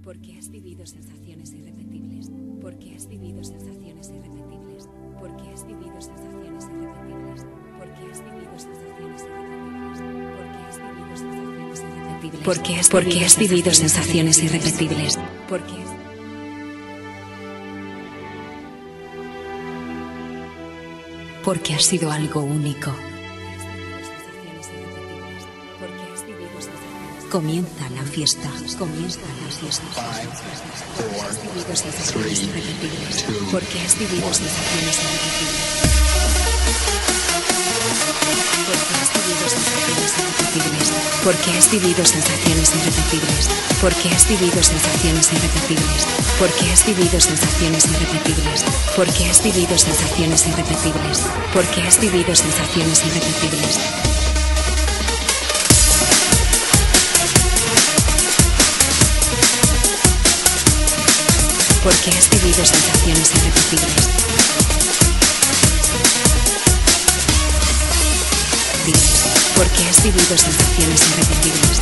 Porque has vivido sensaciones irrepetibles. Porque has vivido sensaciones irrepetibles. Porque has vivido sensaciones irrepetibles. Porque has vivido sensaciones irrepetibles. Porque has vivido sensaciones irrepetibles. Porque has sido algo único. Comienza la fiesta. Comienza la fiesta. 5, 4, 3, 2, Porque has vivido sensaciones irrepetibles. Porque has vivido sensaciones irrepetibles. Porque has vivido sensaciones irrepetibles. Porque has vivido sensaciones irrepetibles. Porque has vivido sensaciones irrepetibles. Porque has vivido sensaciones irrepetibles. Porque has vivido sensaciones irrepetibles. Porque has vivido sensaciones irrepetibles.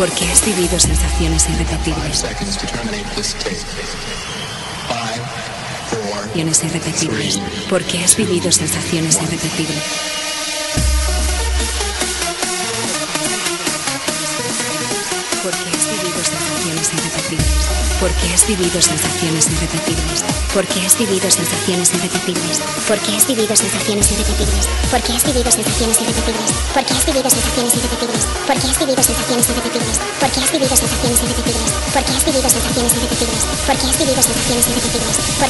Porque has vivido sensaciones irrepetibles. Sensaciones irrepetibles. Porque has vivido sensaciones irrepetibles. Porque has vivido sensaciones irrepetibles. Porque has vivido sensaciones irrepetibles. Porque has vivido sensaciones irrepetibles. Porque has vivido sensaciones irrepetibles. Porque has vivido sensaciones irrepetibles. Porque has vivido sensaciones irrepetibles. Porque has vivido sensaciones irrepetibles. Porque has vivido sensaciones irrepetibles. Porque has vivido sensaciones irrepetibles. Porque has vivido sensaciones irrepetibles. Porque has vivido sensaciones irrepetibles.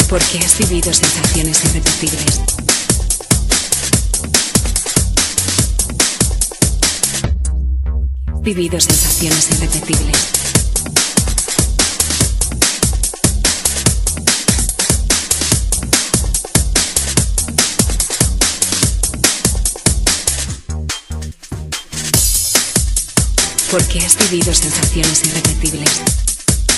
Porque has vivido sensaciones irrepetibles. Vivido sensaciones irrepetibles. Porque has vivido sensaciones irrepetibles.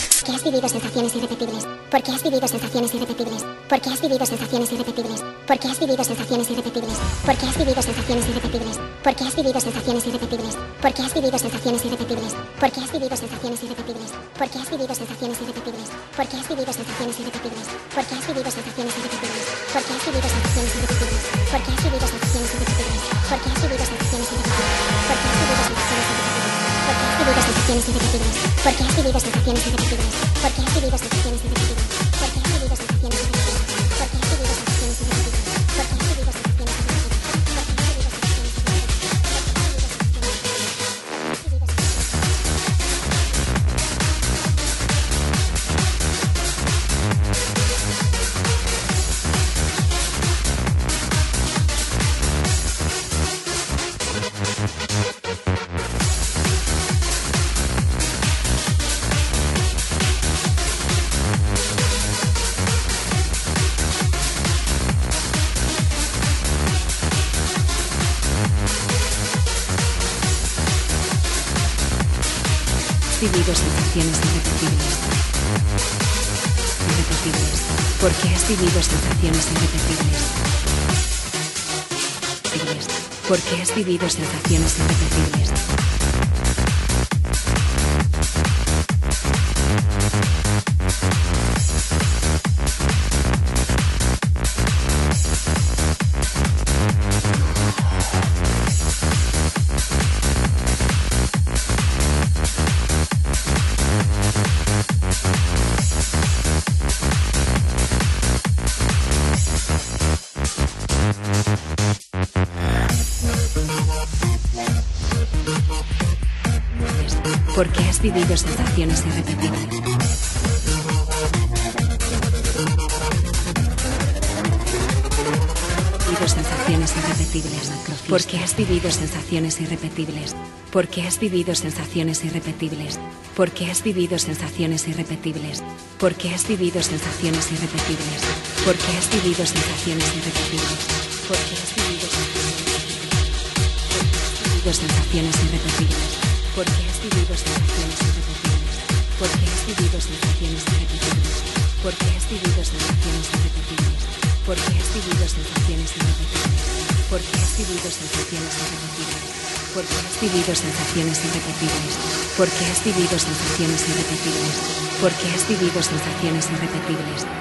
Porque has vivido sensaciones irrepetibles. Porque has vivido sensaciones irrepetibles. Porque has vivido sensaciones irrepetibles. Porque has vivido sensaciones irrepetibles. Porque has vivido sensaciones irrepetibles. Porque has vivido sensaciones irrepetibles. Porque has vivido sensaciones irrepetibles. Porque has vivido sensaciones irrepetibles. Porque has vivido sensaciones irrepetibles. Porque has vivido sensaciones irrepetibles. Porque has vivido sensaciones irrepetibles. Porque has vivido sensaciones irrepetibles. Porque has vivido sensaciones irrepetibles. Porque has vivido sensaciones irrepetibles. Porque has vivido sensaciones irrepetibles. Porque has vivido sensaciones irrepetibles. Porque has vivido sensaciones irrepetibles. Porque has vivido sensaciones irrepetibles. Porque has vivido sensaciones irrepetibles. Porque has vivido sensaciones irrepetibles. Porque has vivido sensaciones Vivido sensaciones irrepetibles. Irrepetibles. Porque has vivido sensaciones irrepetibles. irrepetibles. Porque has vivido sensaciones irrepetibles. Porque has vivido sensaciones irrepetibles. Sensaciones irrepetibles. Porque has vivido sensaciones irrepetibles. Porque has vivido sensaciones irrepetibles. Porque has vivido sensaciones irrepetibles. Porque has vivido sensaciones irrepetibles. Porque has vivido sensaciones irrepetibles. Porque has vivido sensaciones irrepetibles. Porque has vivido sensaciones irrepetibles. Porque has vivido sensaciones irrepetibles. Porque has vivido sensaciones irrepetibles. Porque has vivido sensaciones irrepetibles. Porque has vivido sensaciones irrepetibles. Porque has vivido sensaciones irrepetibles. Porque has vivido sensaciones irrepetibles. Porque has vivido sensaciones irrepetibles.